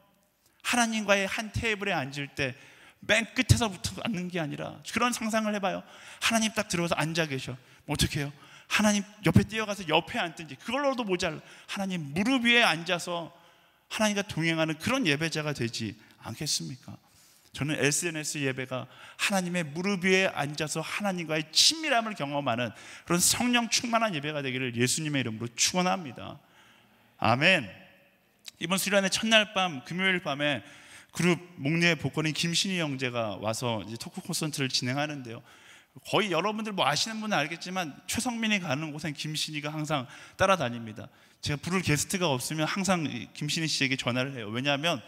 하나님과의 한 테이블에 앉을 때 맨 끝에서부터 앉는 게 아니라, 그런 상상을 해봐요. 하나님 딱 들어와서 앉아 계셔. 어떻게 해요? 하나님 옆에 뛰어가서 옆에 앉든지, 그걸로도 모자라 하나님 무릎 위에 앉아서 하나님과 동행하는 그런 예배자가 되지 않겠습니까? 저는 SNS 예배가 하나님의 무릎 위에 앉아서 하나님과의 친밀함을 경험하는 그런 성령 충만한 예배가 되기를 예수님의 이름으로 축원합니다. 아멘. 이번 수련회 첫날 밤, 금요일 밤에 그룹 목례 복권인 김신희 형제가 와서 이제 토크 콘서트를 진행하는데요. 거의 여러분들 뭐 아시는 분은 알겠지만 최성민이 가는 곳엔 김신희가 항상 따라다닙니다. 제가 부를 게스트가 없으면 항상 김신희 씨에게 전화를 해요. 왜냐하면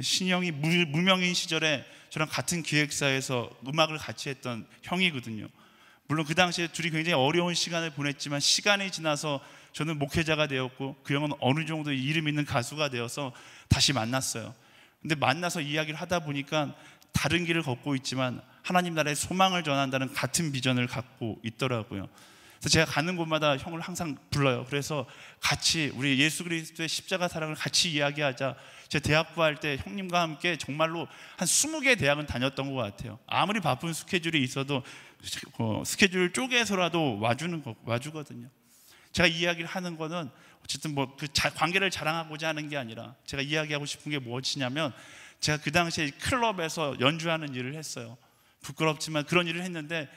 신희 형이 무명인 시절에 저랑 같은 기획사에서 음악을 같이 했던 형이거든요. 물론 그 당시에 둘이 굉장히 어려운 시간을 보냈지만 시간이 지나서 저는 목회자가 되었고 그 형은 어느 정도 이름 있는 가수가 되어서 다시 만났어요. 근데 만나서 이야기를 하다 보니까 다른 길을 걷고 있지만 하나님 나라의 소망을 전한다는 같은 비전을 갖고 있더라고요. 그래서 제가 가는 곳마다 형을 항상 불러요. 그래서 같이 우리 예수 그리스도의 십자가 사랑을 같이 이야기하자. 제 대학 구할 때 형님과 함께 정말로 한 20개 대학은 다녔던 것 같아요. 아무리 바쁜 스케줄이 있어도 스케줄 쪼개서라도 와주거든요. 제가 이야기를 하는 거는 어쨌든 관계를 자랑하고자 하는 게 아니라 제가 이야기하고 싶은 게 무엇이냐면, 제가 그 당시에 클럽에서 연주하는 일을 했어요. 부끄럽지만 그런 일을 했는데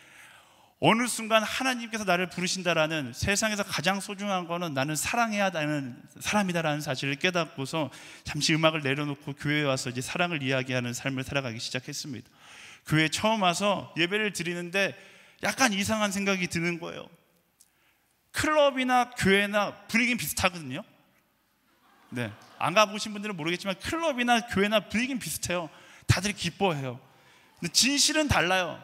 어느 순간 하나님께서 나를 부르신다라는, 세상에서 가장 소중한 거는 나는 사랑해야 하는 사람이다라는 사실을 깨닫고서 잠시 음악을 내려놓고 교회에 와서 이제 사랑을 이야기하는 삶을 살아가기 시작했습니다. 교회에 처음 와서 예배를 드리는데 약간 이상한 생각이 드는 거예요. 클럽이나 교회나 분위기는 비슷하거든요. 네, 안 가보신 분들은 모르겠지만 클럽이나 교회나 분위기는 비슷해요. 다들 기뻐해요. 근데 진실은 달라요.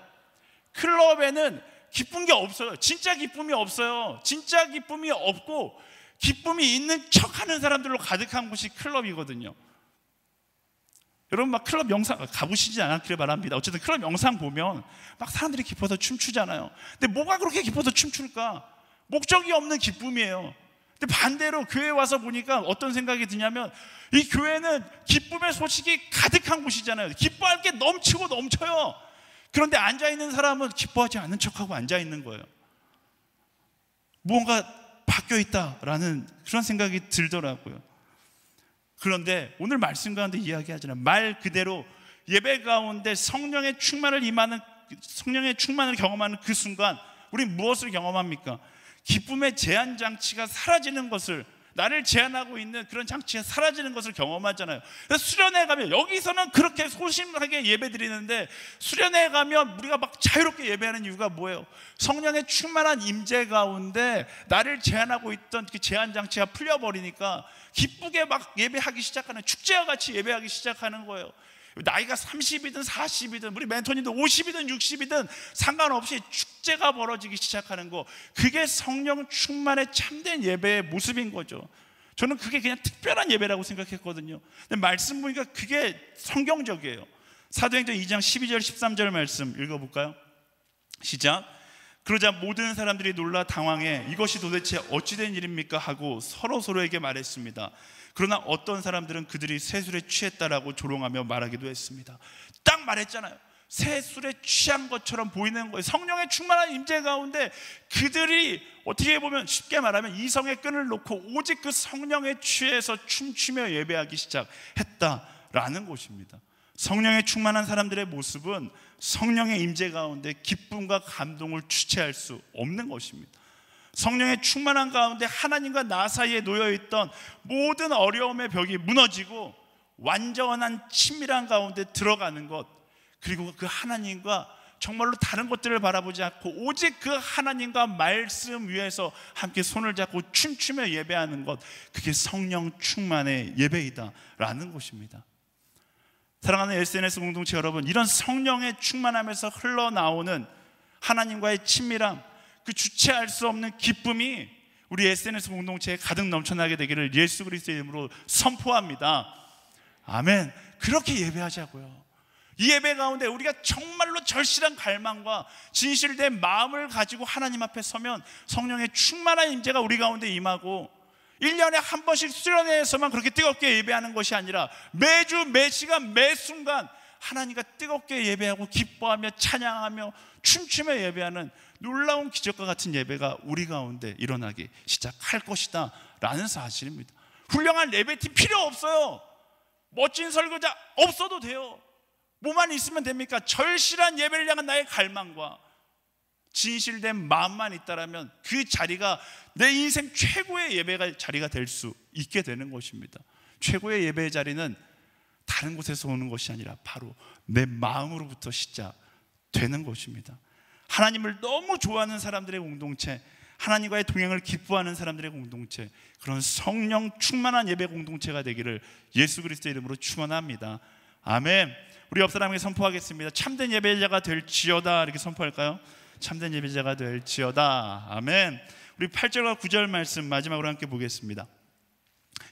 클럽에는 기쁜 게 없어요. 진짜 기쁨이 없어요. 진짜 기쁨이 없고 기쁨이 있는 척하는 사람들로 가득한 곳이 클럽이거든요. 여러분 막 클럽 영상 가보시지 않았기를 바랍니다. 어쨌든 클럽 영상 보면 막 사람들이 기뻐서 춤추잖아요. 근데 뭐가 그렇게 기뻐서 춤출까? 목적이 없는 기쁨이에요. 근데 반대로 교회에 와서 보니까 어떤 생각이 드냐면, 이 교회는 기쁨의 소식이 가득한 곳이잖아요. 기뻐할 게 넘치고 넘쳐요. 그런데 앉아있는 사람은 기뻐하지 않는 척하고 앉아있는 거예요. 무언가 바뀌어있다라는 그런 생각이 들더라고요. 그런데 오늘 말씀 가운데 이야기하잖아요. 말 그대로 예배 가운데 성령의 충만을 경험하는 그 순간 우린 무엇을 경험합니까? 기쁨의 제한 장치가 사라지는 것을, 나를 제한하고 있는 그런 장치가 사라지는 것을 경험하잖아요. 그래서 수련회 가면, 여기서는 그렇게 소심하게 예배 드리는데 수련회 가면 우리가 막 자유롭게 예배하는 이유가 뭐예요? 성령의 충만한 임재 가운데 나를 제한하고 있던 그 제한 장치가 풀려버리니까 기쁘게 막 예배하기 시작하는, 축제와 같이 예배하기 시작하는 거예요. 나이가 30이든 40이든 우리 멘토님도 50이든 60이든 상관없이 축제가 벌어지기 시작하는 거, 그게 성령 충만의 참된 예배의 모습인 거죠. 저는 그게 그냥 특별한 예배라고 생각했거든요. 근데 말씀 보니까 그게 성경적이에요. 사도행전 2장 12절 13절 말씀 읽어볼까요? 시작. 그러자 모든 사람들이 놀라 당황해 이것이 도대체 어찌된 일입니까 하고 서로에게 말했습니다. 그러나 어떤 사람들은 그들이 새술에 취했다라고 조롱하며 말하기도 했습니다. 딱 말했잖아요. 새술에 취한 것처럼 보이는 거예요. 성령의 충만한 임재 가운데 그들이 어떻게 보면 쉽게 말하면 이성의 끈을 놓고 오직 그 성령에 취해서 춤추며 예배하기 시작했다라는 것입니다. 성령의 충만한 사람들의 모습은 성령의 임재 가운데 기쁨과 감동을 주체할 수 없는 것입니다. 성령의 충만한 가운데 하나님과 나 사이에 놓여있던 모든 어려움의 벽이 무너지고 완전한 친밀한 가운데 들어가는 것, 그리고 그 하나님과 정말로 다른 것들을 바라보지 않고 오직 그 하나님과 말씀 위에서 함께 손을 잡고 춤추며 예배하는 것, 그게 성령 충만의 예배이다라는 것입니다. 사랑하는 SNS 공동체 여러분, 이런 성령의 충만함에서 흘러나오는 하나님과의 친밀함, 그 주체할 수 없는 기쁨이 우리 SNS 공동체에 가득 넘쳐나게 되기를 예수 그리스도의 이름으로 선포합니다. 아멘. 그렇게 예배하자고요. 이 예배 가운데 우리가 정말로 절실한 갈망과 진실된 마음을 가지고 하나님 앞에 서면 성령의 충만한 임재가 우리 가운데 임하고, 1년에 한 번씩 수련회에서만 그렇게 뜨겁게 예배하는 것이 아니라 매주 매시간 매순간 하나님과 뜨겁게 예배하고 기뻐하며 찬양하며 춤추며 예배하는 놀라운 기적과 같은 예배가 우리 가운데 일어나기 시작할 것이다 라는 사실입니다. 훌륭한 예배팀 필요 없어요. 멋진 설교자 없어도 돼요. 뭐만 있으면 됩니까? 절실한 예배를 향한 나의 갈망과 진실된 마음만 있다라면 그 자리가 내 인생 최고의 예배가 자리가 될 수 있게 되는 것입니다. 최고의 예배의 자리는 다른 곳에서 오는 것이 아니라 바로 내 마음으로부터 시작되는 것입니다. 하나님을 너무 좋아하는 사람들의 공동체, 하나님과의 동행을 기뻐하는 사람들의 공동체, 그런 성령 충만한 예배 공동체가 되기를 예수 그리스도의 이름으로 축원합니다. 아멘. 우리 옆 사람에게 선포하겠습니다. 참된 예배자가 될지어다. 이렇게 선포할까요? 참된 예배자가 될지어다. 아멘. 우리 8절과 9절 말씀 마지막으로 함께 보겠습니다.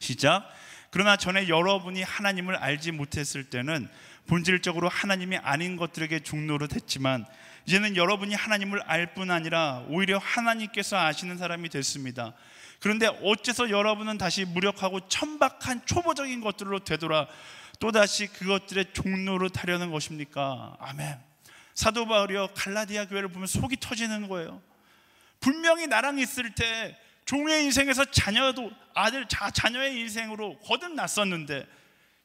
시작. 그러나 전에 여러분이 하나님을 알지 못했을 때는 본질적으로 하나님이 아닌 것들에게 종노릇했지만 이제는 여러분이 하나님을 알 뿐 아니라 오히려 하나님께서 아시는 사람이 됐습니다. 그런데 어째서 여러분은 다시 무력하고 천박한 초보적인 것들로 되돌아 또다시 그것들의 종노릇하려는 것입니까? 아멘. 사도 바울이요, 갈라디아 교회를 보면 속이 터지는 거예요. 분명히 나랑 있을 때 종의 인생에서 자녀의 인생으로 거듭났었는데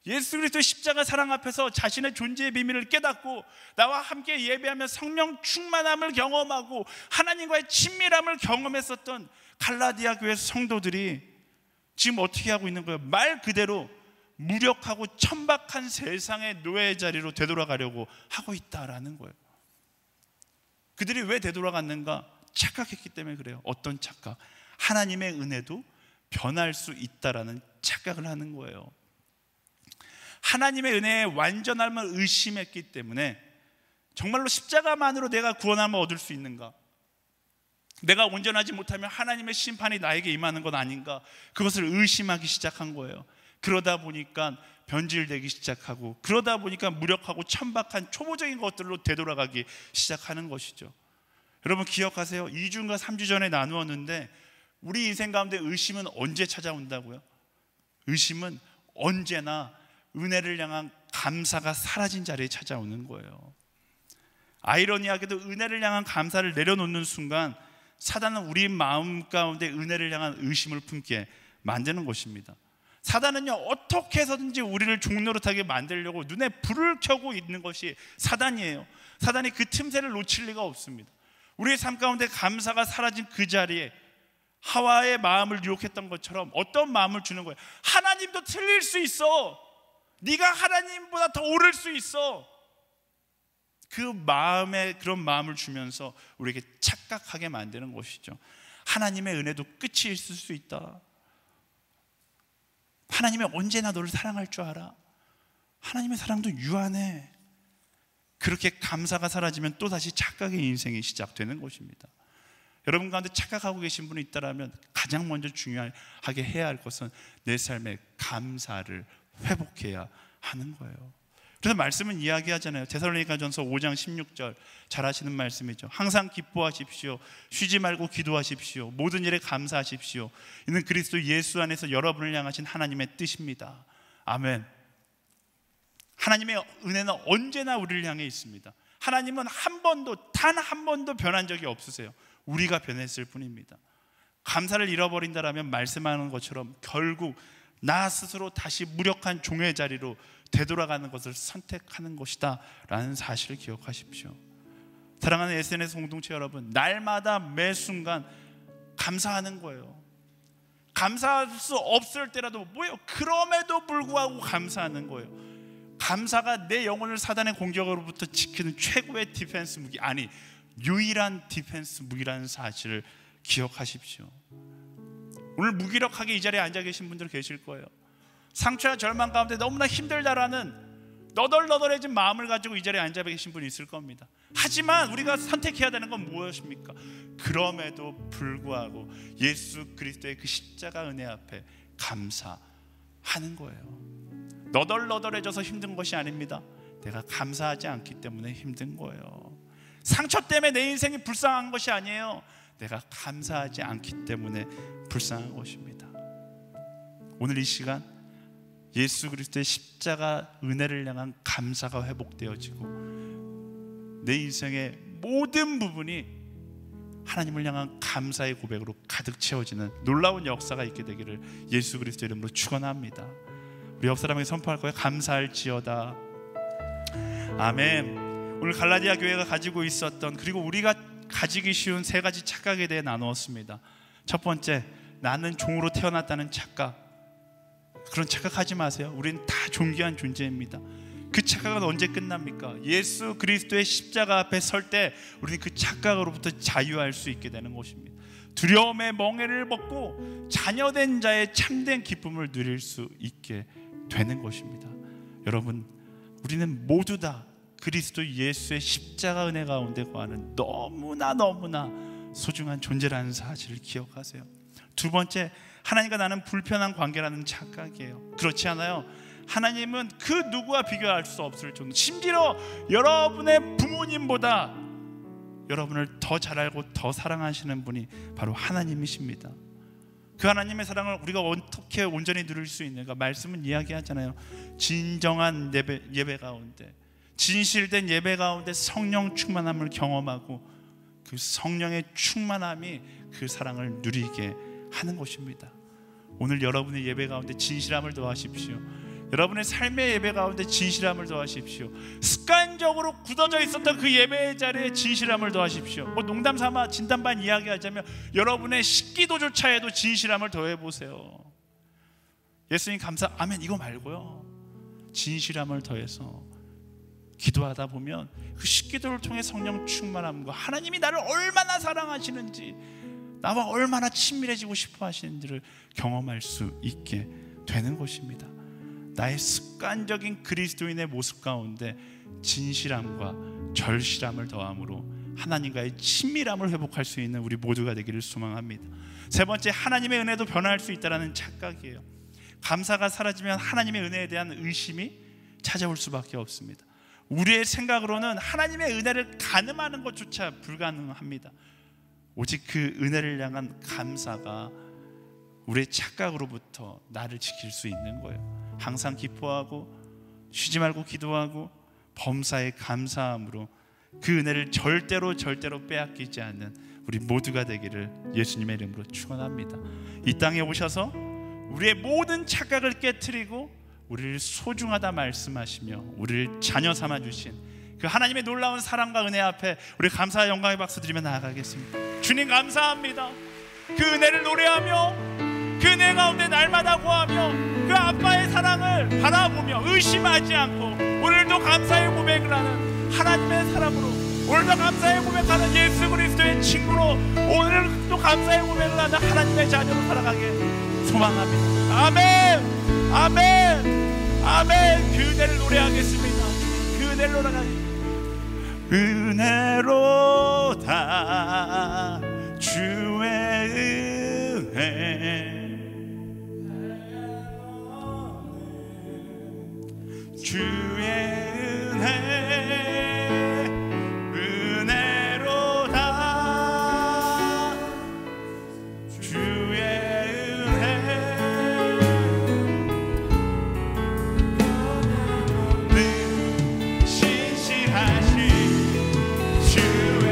예수 그리스도의 십자가 사랑 앞에서 자신의 존재의 비밀을 깨닫고 나와 함께 예배하며 성령 충만함을 경험하고 하나님과의 친밀함을 경험했었던 갈라디아 교회 성도들이 지금 어떻게 하고 있는 거예요? 말 그대로 무력하고 천박한 세상의 노예 자리로 되돌아가려고 하고 있다라는 거예요. 그들이 왜 되돌아갔는가? 착각했기 때문에 그래요. 어떤 착각? 하나님의 은혜도 변할 수 있다라는 착각을 하는 거예요. 하나님의 은혜의 완전함을 의심했기 때문에 정말로 십자가만으로 내가 구원함을 얻을 수 있는가? 내가 온전하지 못하면 하나님의 심판이 나에게 임하는 것 아닌가? 그것을 의심하기 시작한 거예요. 그러다 보니까 변질되기 시작하고 그러다 보니까 무력하고 천박한 초보적인 것들로 되돌아가기 시작하는 것이죠. 여러분 기억하세요? 2주인가 3주 전에 나누었는데 우리 인생 가운데 의심은 언제 찾아온다고요? 의심은 언제나 은혜를 향한 감사가 사라진 자리에 찾아오는 거예요. 아이러니하게도 은혜를 향한 감사를 내려놓는 순간 사단은 우리 마음 가운데 은혜를 향한 의심을 품게 만드는 것입니다. 사단은요, 어떻게 해서든지 우리를 종노릇하게 만들려고 눈에 불을 켜고 있는 것이 사단이에요. 사단이 그 틈새를 놓칠 리가 없습니다. 우리의 삶 가운데 감사가 사라진 그 자리에 하와의 마음을 유혹했던 것처럼 어떤 마음을 주는 거예요? 하나님도 틀릴 수 있어. 네가 하나님보다 더 오를 수 있어. 그 마음에 그런 마음을 주면서 우리에게 착각하게 만드는 것이죠. 하나님의 은혜도 끝이 있을 수 있다. 하나님이 언제나 너를 사랑할 줄 알아. 하나님의 사랑도 유한해. 그렇게 감사가 사라지면 또다시 착각의 인생이 시작되는 것입니다. 여러분 가운데 착각하고 계신 분이 있다면 가장 먼저 중요하게 해야 할 것은 내 삶의 감사를 회복해야 하는 거예요. 그래서 말씀은 이야기하잖아요. 데살로니가전서 5장 16절 잘 아시는 말씀이죠. 항상 기뻐하십시오. 쉬지 말고 기도하십시오. 모든 일에 감사하십시오. 이는 그리스도 예수 안에서 여러분을 향하신 하나님의 뜻입니다. 아멘. 하나님의 은혜는 언제나 우리를 향해 있습니다. 하나님은 단 한 번도 변한 적이 없으세요. 우리가 변했을 뿐입니다. 감사를 잃어버린다라면 말씀하는 것처럼 결국 나 스스로 다시 무력한 종의 자리로 되돌아가는 것을 선택하는 것이다 라는 사실을 기억하십시오. 사랑하는 SNS 공동체 여러분, 날마다 매 순간 감사하는 거예요. 감사할 수 없을 때라도 뭐예요? 그럼에도 불구하고 감사하는 거예요. 감사가 내 영혼을 사단의 공격으로부터 지키는 최고의 디펜스 무기, 아니 유일한 디펜스 무기라는 사실을 기억하십시오. 오늘 무기력하게 이 자리에 앉아 계신 분들 계실 거예요. 상처와 절망 가운데 너무나 힘들다라는 너덜너덜해진 마음을 가지고 이 자리에 앉아 계신 분이 있을 겁니다. 하지만 우리가 선택해야 되는 건 무엇입니까? 그럼에도 불구하고 예수 그리스도의 그 십자가 은혜 앞에 감사하는 거예요. 너덜너덜해져서 힘든 것이 아닙니다. 내가 감사하지 않기 때문에 힘든 거예요. 상처 때문에 내 인생이 불쌍한 것이 아니에요. 내가 감사하지 않기 때문에 불쌍한 것입니다. 오늘 이 시간 예수 그리스도의 십자가 은혜를 향한 감사가 회복되어지고 내 인생의 모든 부분이 하나님을 향한 감사의 고백으로 가득 채워지는 놀라운 역사가 있게 되기를 예수 그리스도 이름으로 축원합니다. 우리 옆 사람에게 선포할 거예요. 감사할지어다. 아멘. 오늘 갈라디아 교회가 가지고 있었던, 그리고 우리가 가지기 쉬운 세 가지 착각에 대해 나누었습니다. 첫 번째, 나는 종으로 태어났다는 착각. 그런 착각하지 마세요. 우리는 다 존귀한 존재입니다. 그 착각은 언제 끝납니까? 예수 그리스도의 십자가 앞에 설 때 우리는 그 착각으로부터 자유할 수 있게 되는 것입니다. 두려움의 멍에를 벗고 자녀된 자의 참된 기쁨을 누릴 수 있게 되는 것입니다. 여러분, 우리는 모두 다 그리스도 예수의 십자가 은혜 가운데 거하는 너무나 소중한 존재라는 사실을 기억하세요. 두 번째, 하나님과 나는 불편한 관계라는 착각이에요. 그렇지 않아요? 하나님은 그 누구와 비교할 수 없을 정도, 심지어 여러분의 부모님보다 여러분을 더 잘 알고 더 사랑하시는 분이 바로 하나님이십니다. 그 하나님의 사랑을 우리가 어떻게 온전히 누릴 수 있는가? 말씀은 이야기하잖아요. 진정한 예배 가운데, 진실된 예배 가운데 성령 충만함을 경험하고 그 성령의 충만함이 그 사랑을 누리게 하는 것입니다. 오늘 여러분의 예배 가운데 진실함을 더하십시오. 여러분의 삶의 예배 가운데 진실함을 더하십시오. 습관적으로 굳어져 있었던 그 예배의 자리에 진실함을 더하십시오. 농담 삼아 진담반 이야기하자면 여러분의 식기도조차에도 진실함을 더해보세요. 예수님 감사 아멘 이거 말고요, 진실함을 더해서 기도하다 보면 그 식기도를 통해 성령 충만함과 하나님이 나를 얼마나 사랑하시는지, 나와 얼마나 친밀해지고 싶어 하시는지를 경험할 수 있게 되는 것입니다. 나의 습관적인 그리스도인의 모습 가운데 진실함과 절실함을 더함으로 하나님과의 친밀함을 회복할 수 있는 우리 모두가 되기를 소망합니다. 세 번째, 하나님의 은혜도 변화할 수 있다는 착각이에요. 감사가 사라지면 하나님의 은혜에 대한 의심이 찾아올 수밖에 없습니다. 우리의 생각으로는 하나님의 은혜를 가늠하는 것조차 불가능합니다. 오직 그 은혜를 향한 감사가 우리의 착각으로부터 나를 지킬 수 있는 거예요. 항상 기뻐하고 쉬지 말고 기도하고 범사에 감사함으로 그 은혜를 절대로 빼앗기지 않는 우리 모두가 되기를 예수님의 이름으로 축원합니다. 이 땅에 오셔서 우리의 모든 착각을 깨트리고 우리를 소중하다 말씀하시며 우리를 자녀 삼아주신 그 하나님의 놀라운 사랑과 은혜 앞에 우리 감사와 영광의 박수 드리며 나아가겠습니다. 주님 감사합니다. 그 은혜를 노래하며 그 은혜 가운데 날마다 구하며 그 아빠의 사랑을 바라보며 의심하지 않고 오늘도 감사의 고백을 하는 하나님의 사람으로, 오늘도 감사의 고백하는 예수 그리스도의 친구로, 오늘도 감사의 고백을 하는 하나님의 자녀로 살아가게 소망합니다. 아멘, 아멘, 아멘. 그 은혜를 노래하겠습니다. 그 은혜를 노래하겠습니다. 은혜로다 주의 은혜, 주의 은혜, 은혜로다 주의 은혜, 늘 신실하신 주의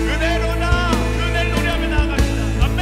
은혜로다. 은혜를 노래하며 나아갑니다. 아멘.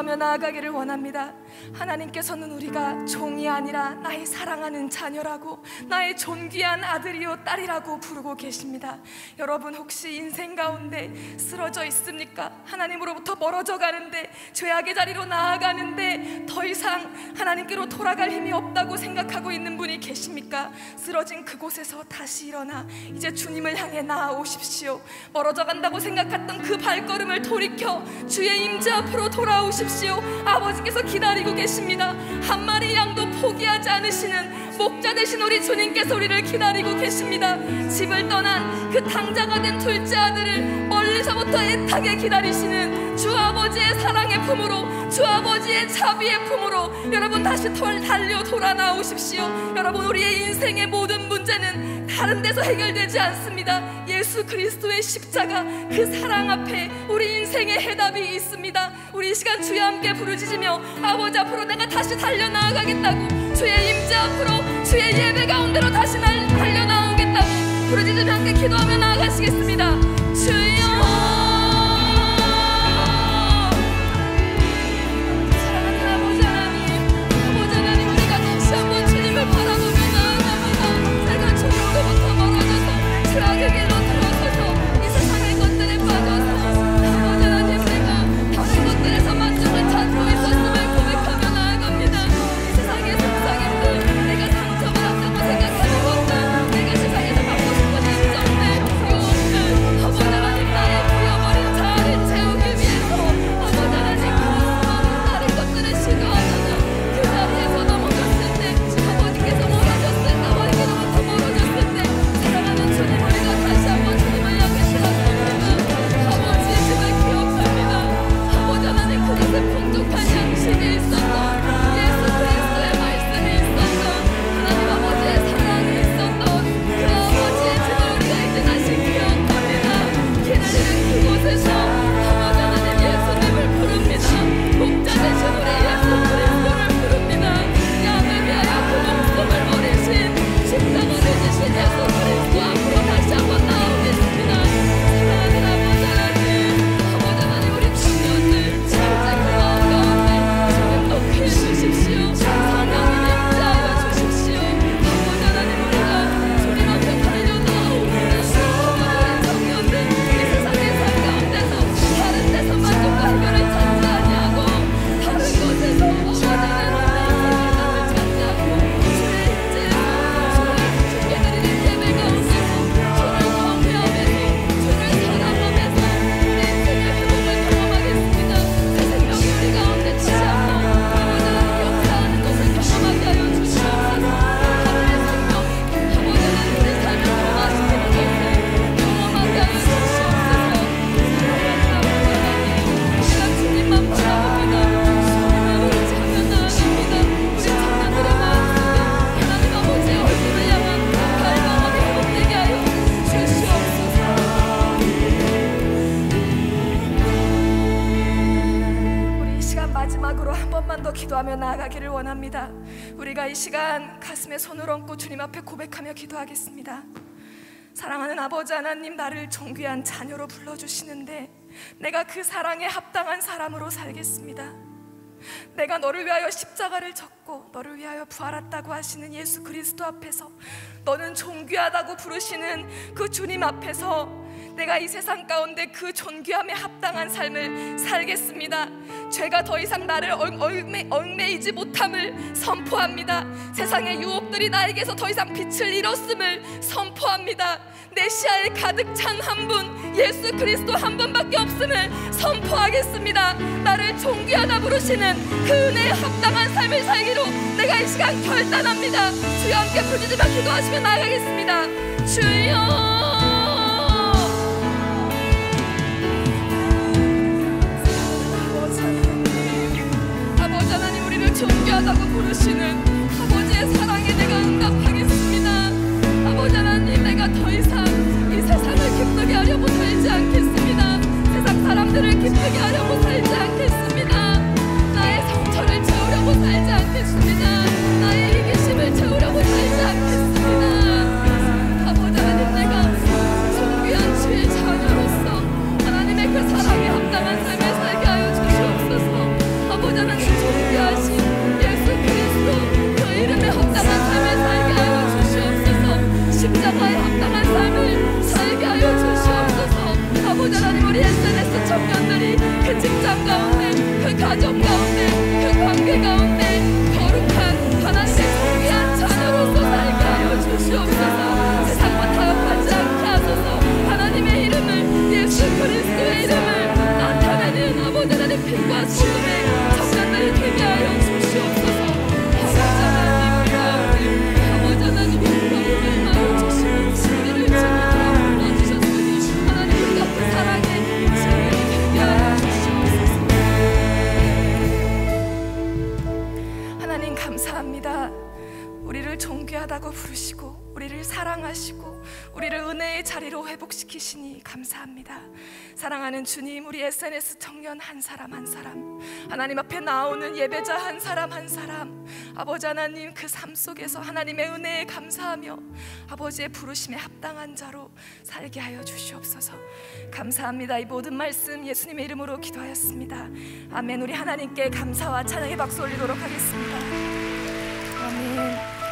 기도하며 나아가기를 원합니다. 하나님께서는 우리가 종이 아니라 나의 사랑하는 자녀라고, 나의 존귀한 아들이요 딸이라고 부르고 계십니다. 여러분 혹시 인생 가운데 쓰러져 있습니까? 하나님으로부터 멀어져 가는데, 죄악의 자리로 나아가는데 더 이상 하나님께로 돌아갈 힘이 없다고 생각하고 있는 분이 계십니까? 쓰러진 그곳에서 다시 일어나 이제 주님을 향해 나아오십시오. 멀어져 간다고 생각했던 그 발걸음을 돌이켜 주의 임재 앞으로 돌아오십시오. 아버지께서 기다리고 계십니다. 한 마리 양도 포기하지 않으시는 목자 되신 우리 주님께서 우리를 기다리고 계십니다. 집을 떠난 그 당자가 된 둘째 아들을 멀리서부터 애타게 기다리시는 주 아버지의 사랑의 품으로, 주 아버지의 자비의 품으로 여러분 다시 달려 돌아 나오십시오. 여러분, 우리의 인생의 모든 문제는 다른 데서 해결되지 않습니다. 예수 그리스도의 십자가, 그 사랑 앞에 우리 인생의 해답이 있습니다. 우리 이 시간 주여 함께 부르짖으며 아버지 앞으로 내가 다시 달려나가겠다고, 주의 임재 앞으로, 주의 예배 가운데로 다시 달려나오겠다고 부르짖으며 함께 기도하며 나아가시겠습니다. 주여, 사랑하는 아버지 하나님, 우리가 다시 한번 주님을 바라보며 나아갑니다. 제가 주님으로부터 멀어져서 죄악의 길로 들어서서 이 세상의 것들에 빠져서 아버지 하나님, 내가 다른 것들에서 만족을 찾고 있었음을 고백하며 나아갑니다. 이 세상의 속삭임들, 내가 상처받았다고 생각하는 것들, 내가 세상에서 받고 싶은 인정들, 유혹들, 아버지 하나님, 나의 부여버린 자아를 채우기 위해서 아버지 하나님, 그 다른 것들을 시도하다가 그 자리에서 넘어졌을 때, 아버지께서 멀어졌을 때, 아버지께로부터 멀어졌을 때, 사랑하는 주님, 우리가 다시 한번 주님을 향해 돌아섭니다. 아버지의 집을 기억합니다. 아버지 하나님, 그곳에 풍족한 양식이 있었던, 예수 그리스도의 말씀이 있었던, 하나님 아버지의 사랑이 있었던 그 아버지의 집을 우리가 이제 다시 기억합니다. 기다리는 그곳에서 아버지 하나님, 예수님을 부릅니다. 목자 되신 우리 예수 그리스도를 부릅니다. 양을 위하여 그 목숨을 버리신, 십자가를 지신 예수 그리스도 앞으로 다시 한번 나오겠습니다. 사랑하는 아버지 하나님, 우리 청년들 이제 그 마음 가운데 주님 높여 주십시오. 성령님 임재하여 주십시오. 아버지 하나님, 우리가 주님 앞에 달려나옵니다. 우리 청년들 이 세상의 삶 가운데서 다른 데서 만족과 해결을 찾지 아니하고, 다른 곳에서 아버지 하나님, 해답을 찾지 않고 주의 임재에서, 주를 주께 드리는 예배 가운데서, 주를 경외하면서, 주를 사랑하면서 우리 인생의 회복을 경험하겠습니다. 새 생명이 우리 가운데 다시 한번 아버지 하나님 역사하는 것을 경험하게 하여 주시옵소서. 하늘의 생명, 아버지 하나님, 우리 삶을 변화시키는 것을 경험하게 하여 주시옵소서. 사랑하는 아버지 하나님, 우리가 주님만 바라봅니다. 주님을 의지하며 나아갑니다. 우리 청년들의 마음속에 하나님 아버지의 얼굴을 향한 갈망함이 회복되게 하여 주시옵소서. 우리 이 시간 마지막으로 한 번만 더 기도하며 나아가기를 원합니다. 우리가 이 시간 가슴에 손을 얹고 주님 앞에 고백하며 기도하겠습니다. 사랑하는 아버지 하나님, 나를 존귀한 자녀로 불러주시는데 내가 그 사랑에 합당한 사람으로 살겠습니다. 내가 너를 위하여 십자가를 졌고 너를 위하여 부활했다고 하시는 예수 그리스도 앞에서, 너는 존귀하다고 부르시는 그 주님 앞에서 내가 이 세상 가운데 그 존귀함에 합당한 삶을 살겠습니다. 죄가 더 이상 나를 얽매이지 못함을 선포합니다. 세상의 유혹들이 나에게서 더 이상 빛을 잃었음을 선포합니다. 내 시야에 가득 찬 한 분, 예수 그리스도 한 분밖에 없음을 선포하겠습니다. 나를 존귀하다 부르시는 그 은혜에 합당한 삶을 살기로 내가 이 시간 결단합니다. 주여 함께 부르짖으며 기도하시며 나아가겠습니다. 주여, 아버지 하나님, 우리를 존귀하다고 부르시는 아버지의 사랑에 내가 응답하겠습니다. 아버지 하나님, 내가 더 이상 이 세상을 기쁘게 하려고 살지 않겠습니다. 세상 사람들을 기쁘게 하려고 살지 않겠습니다. 나의 상처를 채우려고 살지 않겠습니다. 나의 이기심을 채우려고 살지 않겠습니다. 아버지 하나님, 내가 존귀한 주의 자녀로서 하나님의 그 사랑에 합당한 삶을 살게 하여 주시옵소서. 빛과 소금의 정단날이 되게 하여 주시옵소서. 아버지 하나님 영광을 마여 주시옵소서. 우리를 주님으로 불러주셨으니 하나님 우리 같은 사랑에 주님이 되게 하여 주시옵소서. 하나님 감사합니다. 우리를 존귀하다고 부르시고 우리를 사랑하시고 우리를 은혜의 자리로 회복시키시니 감사합니다. 사랑하는 주님, 우리 SNS 청년 한 사람 한 사람, 하나님 앞에 나오는 예배자 한 사람 한 사람, 아버지 하나님 그 삶 속에서 하나님의 은혜에 감사하며 아버지의 부르심에 합당한 자로 살게 하여 주시옵소서. 감사합니다. 이 모든 말씀 예수님의 이름으로 기도하였습니다. 아멘. 우리 하나님께 감사와 찬양의 박수 올리도록 하겠습니다. 아멘.